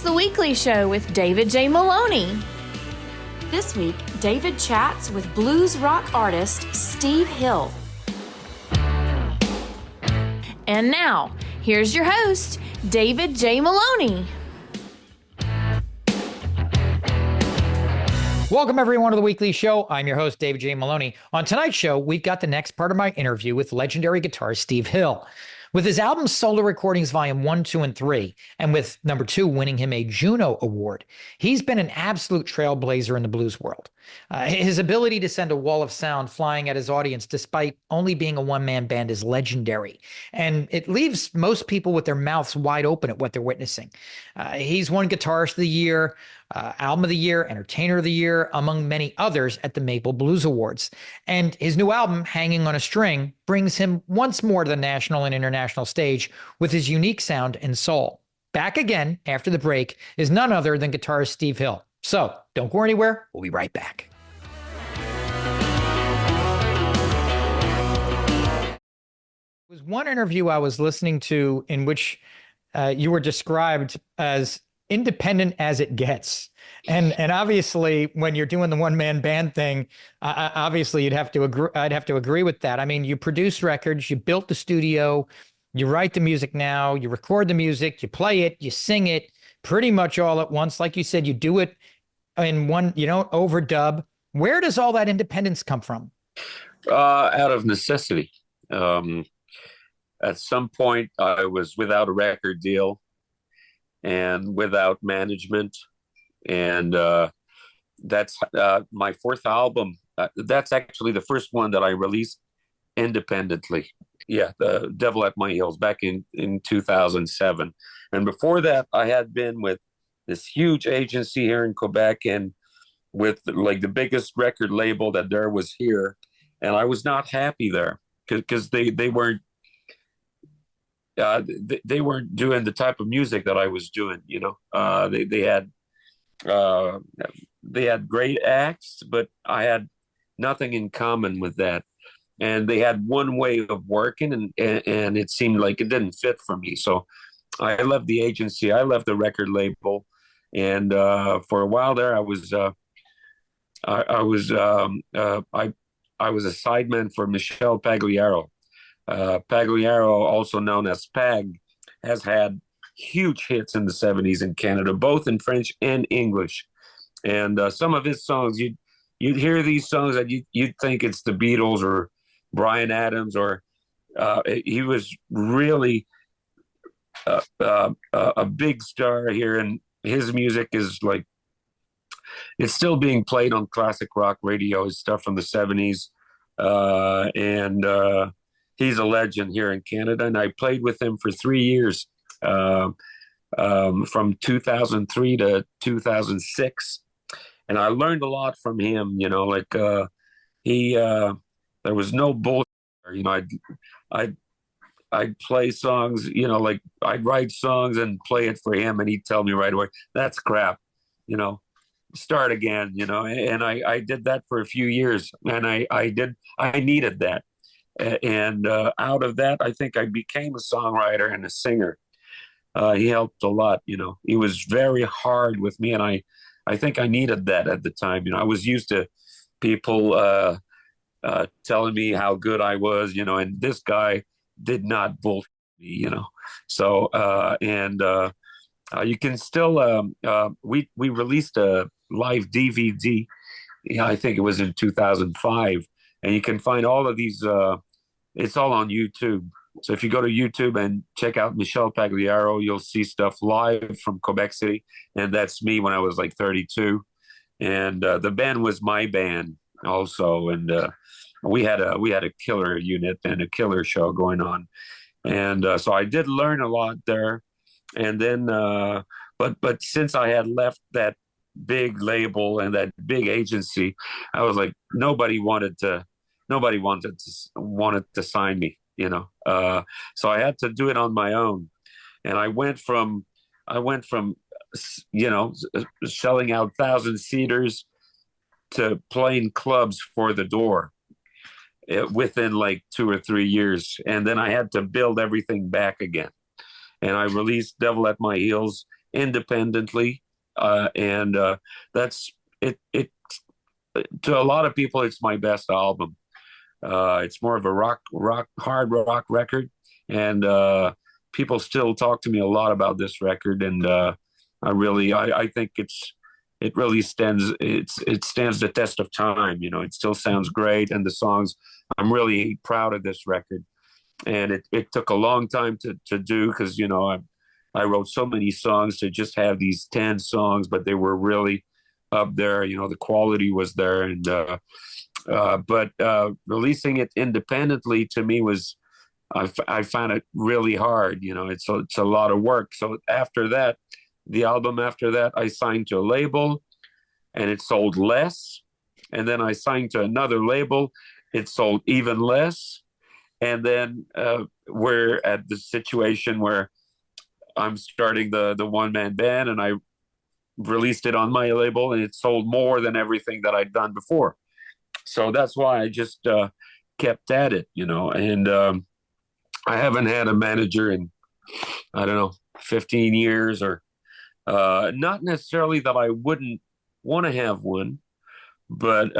the weekly show with David J. Maloney. This week, David chats with blues rock artist Steve Hill. And now, here's your host, David J. Maloney. Welcome, everyone, to the weekly show. I'm your host, David J. Maloney. On tonight's show, we've got the next part of my interview with legendary guitarist Steve Hill. With his album Solo Recordings Volume 1, 2, and 3, and with number 2 winning him a Juno Award, he's been an absolute trailblazer in the blues world. His ability to send a wall of sound flying at his audience despite only being a one-man band is legendary, and it leaves most people with their mouths wide open at what they're witnessing. He's won Guitarist of the Year, Album of the Year, Entertainer of the Year, among many others at the Maple Blues Awards. And his new album, Hanging on a String, brings him once more to the national and international stage with his unique sound and soul. Back again after the break is none other than guitarist Steve Hill. So don't go anywhere. We'll be right back. There was one interview I was listening to in which you were described as independent as it gets. And obviously when you're doing the one-man band thing, obviously I'd have to agree with that. I mean, you produce records, you built the studio, you write the music now, you record the music, you play it, you sing it pretty much all at once. Like you said, you do it in one, you don't overdub. Where does all that independence come from? Out of necessity. At some point I was without a record deal and without management. And that's my fourth album. That's actually the first one that I released independently. Yeah, The Devil at My Heels back in 2007. And before that, I had been with this huge agency here in Quebec and with like the biggest record label that there was here. And I was not happy there because they weren't they weren't doing the type of music that I was doing. You know, they had great acts, but I had nothing in common with that. And they had one way of working, and it seemed like it didn't fit for me. So I left the agency, I left the record label, and for a while there, I was a sideman for Michel Pagliaro. Pagliaro, also known as Pag, has had huge hits in the 70s in Canada, both in French and English. And some of his songs, you'd hear these songs that you'd think it's the Beatles or Bryan Adams, or he was really a big star here. And his music is like, it's still being played on classic rock radio, his stuff from the 70s. And he's a legend here in Canada. And I played with him for 3 years. From 2003 to 2006, and I learned a lot from him. You know, like there was no bullshit. You know, I'd play songs. You know, like I'd write songs and play it for him, and he'd tell me right away, "That's crap." You know, start again. You know, and I did that for a few years, and I needed that, and out of that, I think I became a songwriter and a singer. He helped a lot, you know. He was very hard with me, and I think I needed that at the time. You know, I was used to people telling me how good I was, you know, and this guy did not bullshit me, you know. So, you can still, we released a live DVD, I think it was in 2005, and you can find all of these, it's all on YouTube. So if you go to YouTube and check out Michel Pagliaro, you'll see stuff live from Quebec City. And that's me when I was like 32. And the band was my band also. And we had a killer unit and a killer show going on. And so I did learn a lot there. And then, but since I had left that big label and that big agency, I was like, nobody wanted to sign me. You know, so I had to do it on my own, and I went from, you know, selling out 1,000-seaters to playing clubs for the door within like 2 or 3 years, and then I had to build everything back again. And I released "Devil at My Heels" independently, and that's it. It to a lot of people, it's my best album. It's more of a hard rock record, and people still talk to me a lot about this record, and I think it really it stands the test of time. It still sounds great, and the songs. I'm really proud of this record, and it took a long time to do because I wrote so many songs to just have these 10 songs, but they were really up there. The quality was there, and but releasing it independently to me was I found it really hard. It's a lot of work. So after that, the album after that, I signed to a label, and it sold less. And then I signed to another label, it sold even less. And then we're at the situation where I'm starting the one man band, and I released it on my label, and it sold more than everything that I'd done before. So that's why I just kept at it, and I haven't had a manager in, I don't know, 15 years, or not necessarily that I wouldn't want to have one, but,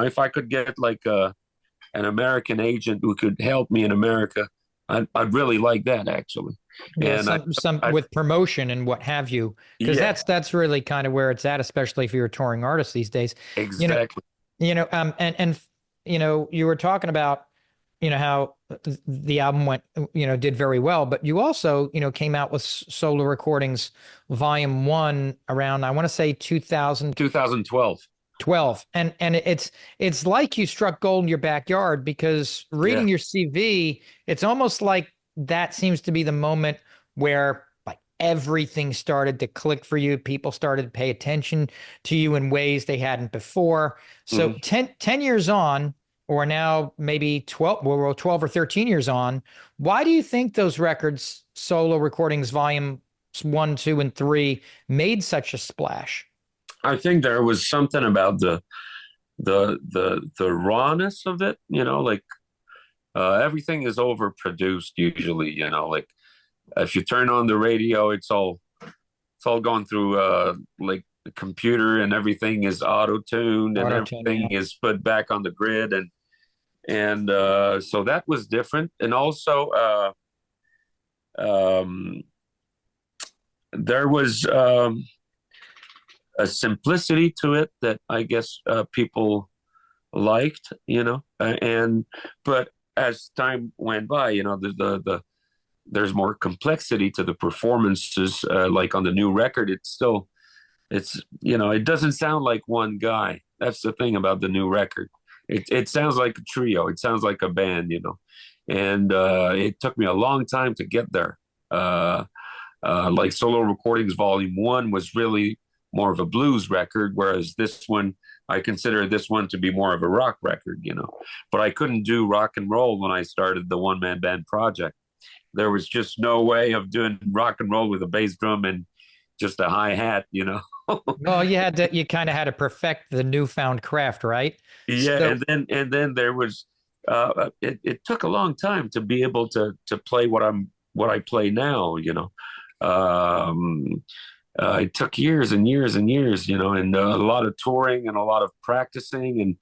if I could get like an American agent who could help me in America, I'd really like that, actually. Yeah, And some with promotion and what have you, because yeah, that's really kind of where it's at, especially if you're a touring artist these days. exactly. And you were talking about, how the album went, did very well, but you also, came out with solo recordings, volume 1 around, I want to say 2012. 12. And it's like you struck gold in your backyard, because reading Yeah. your CV, it's almost like that seems to be the moment where like everything started to click for you. People started to pay attention to you in ways they hadn't before. So Mhm. 10 years on, or now maybe 12, well, we're 12 or 13 years on, why do you think those records, solo recordings, volumes 1, 2, and 3, made such a splash? I think there was something about the rawness of it, like everything is overproduced usually, like if you turn on the radio, it's all going through like the computer, and everything is auto-tuned, and Auto-tune, everything yeah. is put back on the grid, and so that was different. And also um there was a simplicity to it that I guess people liked, and but as time went by, there's more complexity to the performances. Like on the new record, it doesn't sound like one guy. That's the thing about the new record. It sounds like a trio. It sounds like a band, and it took me a long time to get there. Like Solo Recordings Volume 1 was really more of a blues record, whereas this one, I consider this one to be more of a rock record, But I couldn't do rock and roll when I started the one man band project. There was just no way of doing rock and roll with a bass drum and just a hi hat. Well, you kind of had to perfect the newfound craft, right? Yeah, So, and then there was it took a long time to be able to play what I play now. Um, it took years and years and years, and a lot of touring and a lot of practicing,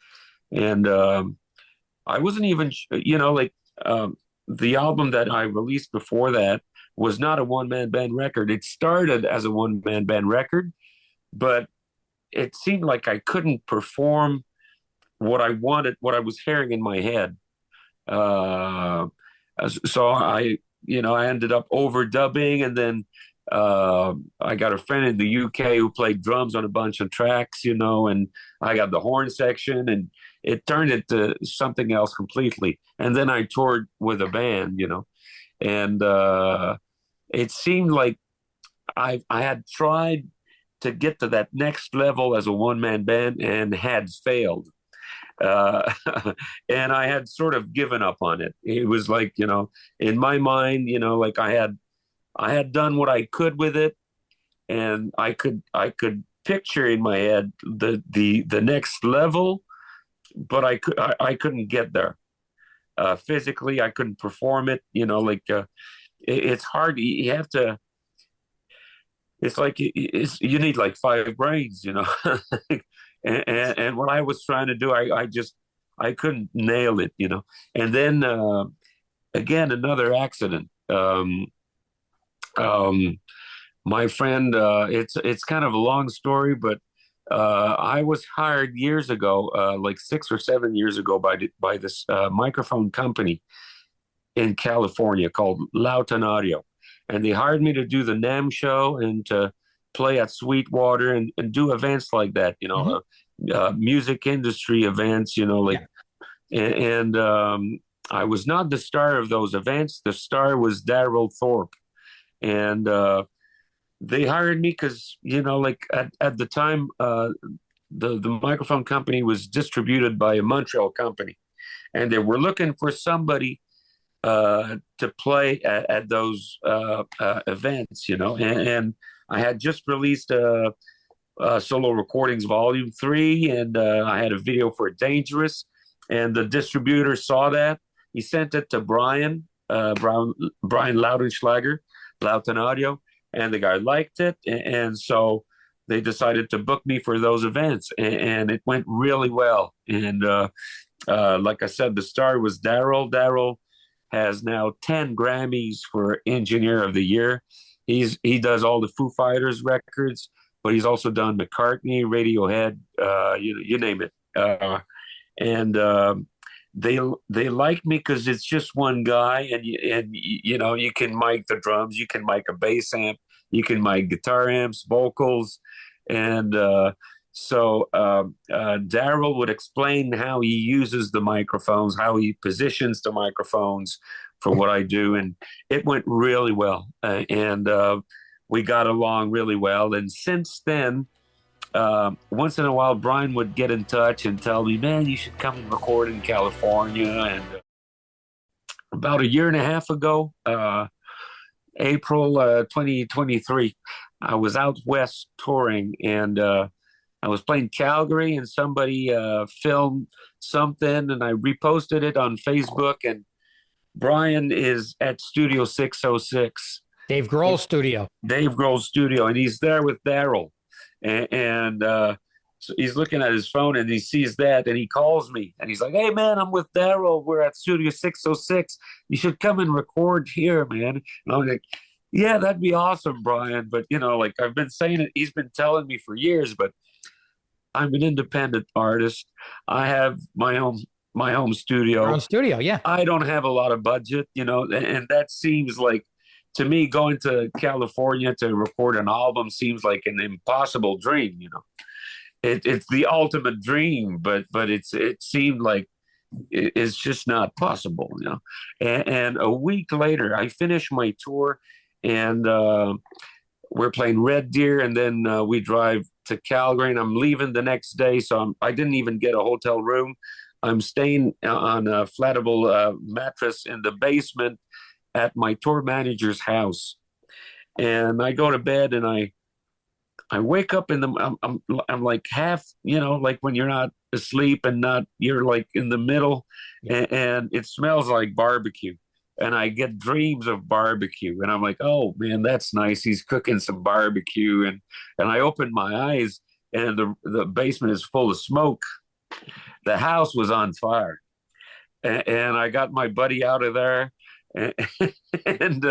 and I wasn't even, like the album that I released before that was not a one man band record. It started as a one man band record, but it seemed like I couldn't perform what I wanted, what I was hearing in my head. Uh, so I ended up overdubbing, and then I got a friend in the UK who played drums on a bunch of tracks, and I got the horn section, and it turned into something else completely. And then I toured with a band, and it seemed like I had tried to get to that next level as a one man band and had failed. Uh, and I had sort of given up on it. It was like, in my mind, like I had done what I could with it, and I could picture in my head the next level, but I couldn't get there. Physically, I couldn't perform it. Like it's hard. You have to. it's like you need like five brains, and what I was trying to do, I couldn't nail it, And then again, another accident. Um, my friend, it's kind of a long story, but I was hired years ago, like 6 or 7 years ago, by this microphone company in California called Loughton Audio, and they hired me to do the NAMM show and to play at Sweetwater and do events like that, music industry events, like, and I was not the star of those events. The star was Daryl Thorpe, and they hired me because like at the time, the microphone company was distributed by a Montreal company, and they were looking for somebody to play at those events, and I had just released Solo Recordings Volume 3, and I had a video for Dangerous, and the distributor saw that. He sent it to Brian Lautenschlager, Loughton Audio, and the guy liked it, and so they decided to book me for those events, and it went really well. And like I said, the star was Daryl. Daryl has now 10 Grammys for Engineer of the Year. He does all the Foo Fighters records, but he's also done McCartney, Radiohead, you name it. And they like me because it's just one guy, and you can mic the drums, you can mic a bass amp, you can mic guitar amps, vocals, and so Daryl would explain how he uses the microphones, how he positions the microphones for what I do, and it went really well, and we got along really well. And since then, once in a while, Brian would get in touch and tell me, "Man, you should come and record in California." And about a year and a half ago, April 2023, I was out west touring, and I was playing Calgary, and somebody filmed something, and I reposted it on Facebook. And Brian is at Studio 606. Dave Grohl's studio. Dave Grohl's studio, and he's there with Daryl. And so he's looking at his phone, and he sees that, and he calls me, and he's like, "Hey, man, I'm with Daryl. We're at Studio 606. You should come and record here, man." And I'm like, "Yeah, that'd be awesome, Brian. But, like I've been saying it, he's been telling me for years, but I'm an independent artist. I have my home studio. Your own studio, yeah. I don't have a lot of budget, and that seems like, to me, going to California to record an album seems like an impossible dream. It's the ultimate dream, but it seemed like it's just not possible. And a week later, I finished my tour, and we're playing Red Deer, and then we drive to Calgary, and I'm leaving the next day, so I didn't even get a hotel room. I'm staying on a flattable mattress in the basement at my tour manager's house, and I go to bed, and I wake up I'm like half, like when you're not asleep and you're like in the middle, and it smells like barbecue, and I get dreams of barbecue, and I'm like, "Oh man, that's nice. He's cooking some barbecue," and I open my eyes, and the basement is full of smoke. The house was on fire, and I got my buddy out of there. And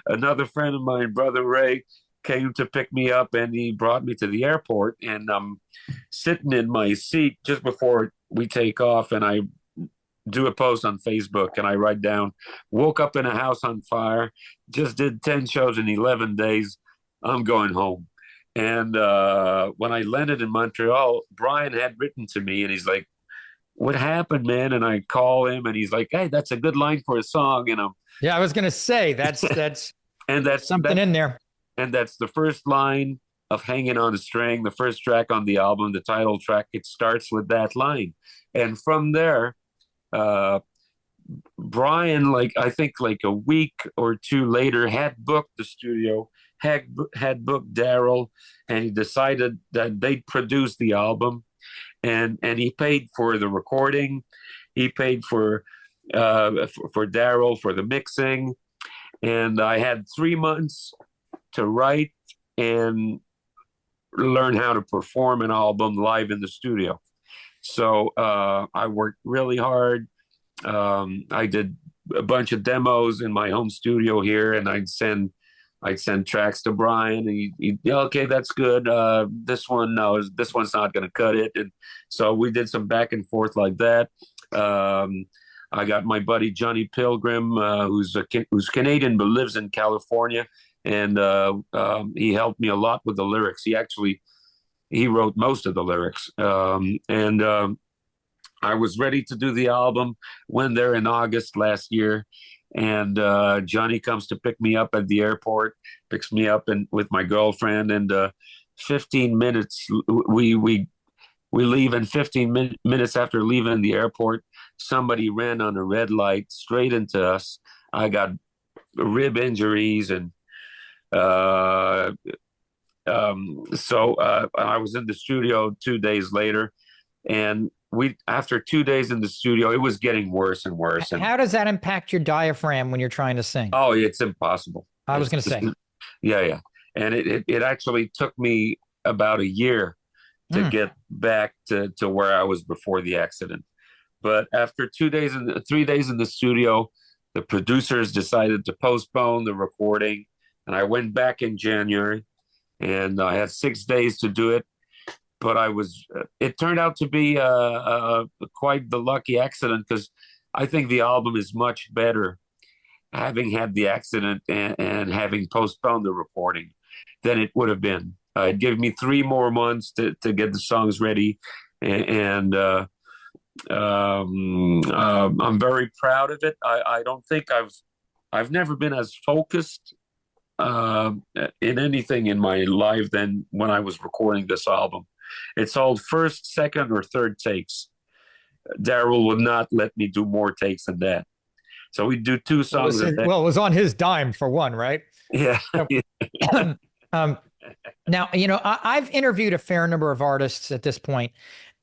another friend of mine, Brother Ray, came to pick me up, and he brought me to the airport, and I'm sitting in my seat just before we take off, and I do a post on Facebook, and I write down, "Woke up in a house on fire, just did 10 shows in 11 days, I'm going home." And when I landed in Montreal, Brian had written to me, and he's like, "What happened, man?" And I call him, and he's like, "Hey, that's a good line for a song." Yeah, I was going to say that's and that's something in there. And that's the first line of Hangin' on a String, the first track on the album, the title track. It starts with that line. And from there, Brian, I think a week or two later, had booked the studio, had booked Daryl, and he decided that they'd produce the album. And he paid for the recording. He paid for Daryl for the mixing. And I had 3 months to write and learn how to perform an album live in the studio. So I worked really hard. I did a bunch of demos in my home studio here, and I'd send tracks to Brian, and he'd yeah, okay, that's good. This one, no, this one's not going to cut it. And so we did some back and forth like that. I got my buddy Johnny Pilgrim, who's Canadian but lives in California, and he helped me a lot with the lyrics. He wrote most of the lyrics, and I was ready to do the album when there in August last year, and Johnny comes to pick me up at the airport, picks me up and with my girlfriend, and 15 minutes we leave, and 15 minutes after leaving the airport, somebody ran on a red light straight into us. I got rib injuries, and so I was in the studio 2 days later, and after 2 days in the studio, it was getting worse and worse. And how does that impact your diaphragm when you're trying to sing? oh, it's impossible. I was going to say, yeah. And it actually took me about a year to get back to where I was before the accident. But after 3 days in the studio, the producers decided to postpone the recording, and I went back in January, and I had 6 days to do it. But it turned out to be quite the lucky accident, because I think the album is much better having had the accident and having postponed the recording than it would have been. It gave me 3 more months to get the songs ready, and I'm very proud of it. I don't think I've never been as focused in anything in my life than when I was recording this album. It's all first, second, or third takes. Daryl would not let me do more takes than that. So we do 2 songs. Well, it was on his dime for one, right? Yeah. Now, I've interviewed a fair number of artists at this point,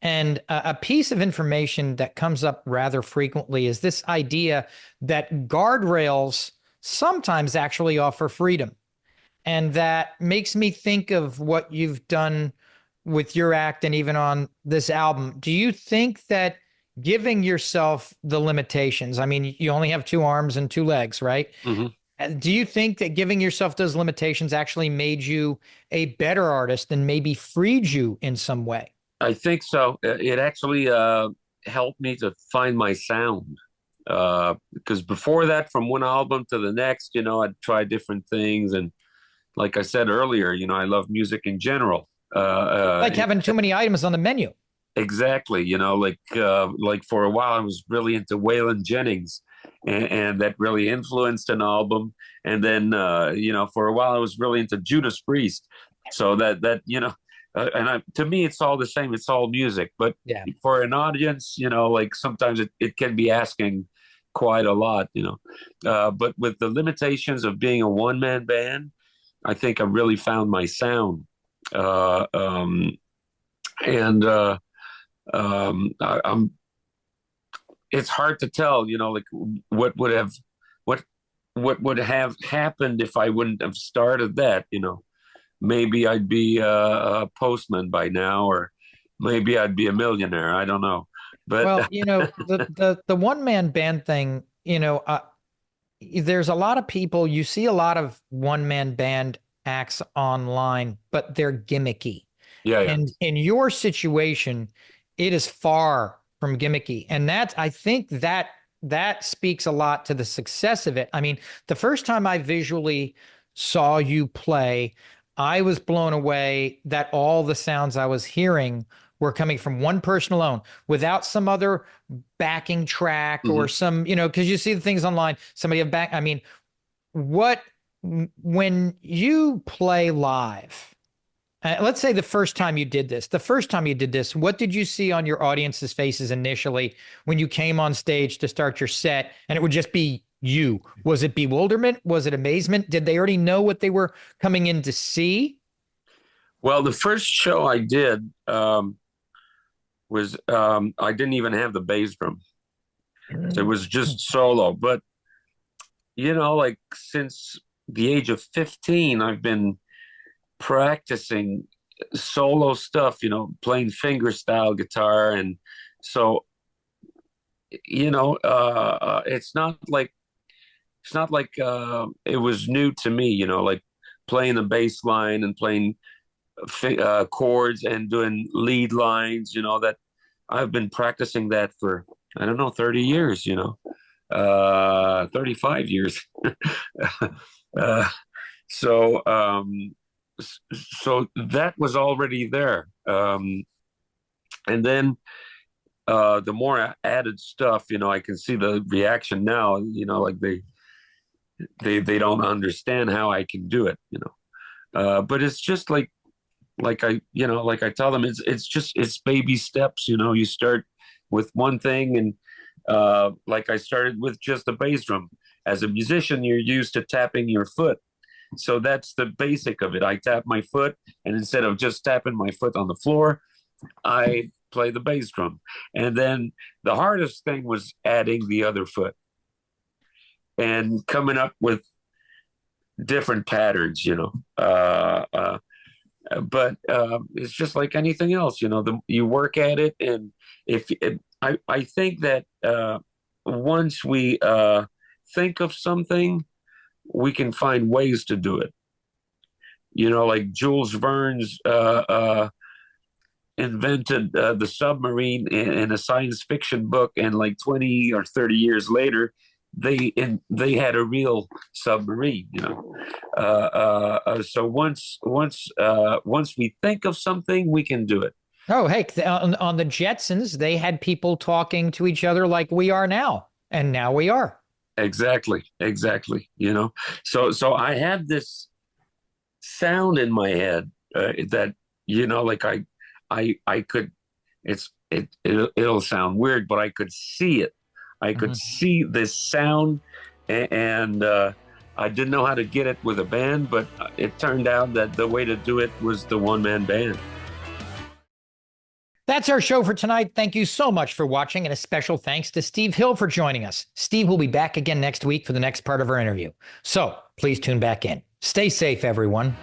and a piece of information that comes up rather frequently is this idea that guardrails sometimes actually offer freedom. And that makes me think of what you've done with your act and even on this album. Do you think that giving yourself the limitations, I mean, you only have 2 arms and 2 legs, right? Mm-hmm. Do you think that giving yourself those limitations actually made you a better artist and maybe freed you in some way? I think so. It actually helped me to find my sound. Because before that, from one album to the next, I'd try different things. And like I said earlier, I love music in general. Like having too many items on the menu. Exactly. Like for a while, I was really into Waylon Jennings, and that really influenced an album. And then, for a while, I was really into Judas Priest. So to me, it's all the same. It's all music. But yeah, for an audience, like sometimes it can be asking quite a lot, but with the limitations of being a one-man band, I think I really found my sound. It's hard to tell, like what would have happened if I wouldn't have started that, maybe I'd be a postman by now, or maybe I'd be a millionaire. I don't know. But well, the one-man band thing, there's a lot of people, you see a lot of one-man band acts online, but they're gimmicky. Yeah. And in your situation, it is far from gimmicky. And I think that speaks a lot to the success of it. I mean, the first time I visually saw you play, I was blown away that all the sounds I was hearing were coming from one person alone, without some other backing track or some, because you see the things online, somebody have back. I mean, when you play live, let's say the first time you did this, what did you see on your audience's faces initially when you came on stage to start your set and it would just be you? Was it bewilderment? Was it amazement? Did they already know what they were coming in to see? Well, the first show I did was I didn't even have the bass drum. So it was just solo. But, like since the age of 15, I've been practicing solo stuff, playing finger style guitar. And so, it's not like it was new to me, like playing the bass line and playing chords and doing lead lines, that I've been practicing that for, I don't know, 30 years, 35 years. uh, so, so that was already there. And then the more added stuff, I can see the reaction now, like they don't understand how I can do it, but it's just like I tell them, it's baby steps, you start with one thing. And like I started with just the bass drum. As a musician, you're used to tapping your foot. So that's the basic of it. I tap my foot, and instead of just tapping my foot on the floor, I play the bass drum. And then the hardest thing was adding the other foot and coming up with different patterns, but it's just like anything else, you work at it. And I think that once we think of something, we can find ways to do it. Like Jules Verne's invented the submarine in a science fiction book, and like 20 or 30 years later, they had a real submarine. So once we think of something, we can do it. Oh, hey, on the Jetsons, they had people talking to each other like we are now, and now we are. Exactly. So I have this sound in my head that like I could, it'll sound weird, but I could see it. I could see this sound, and I didn't know how to get it with a band, but it turned out that the way to do it was the one-man band. That's our show for tonight. Thank you so much for watching, and a special thanks to Steve Hill for joining us. Steve will be back again next week for the next part of our interview. So please tune back in. Stay safe, everyone.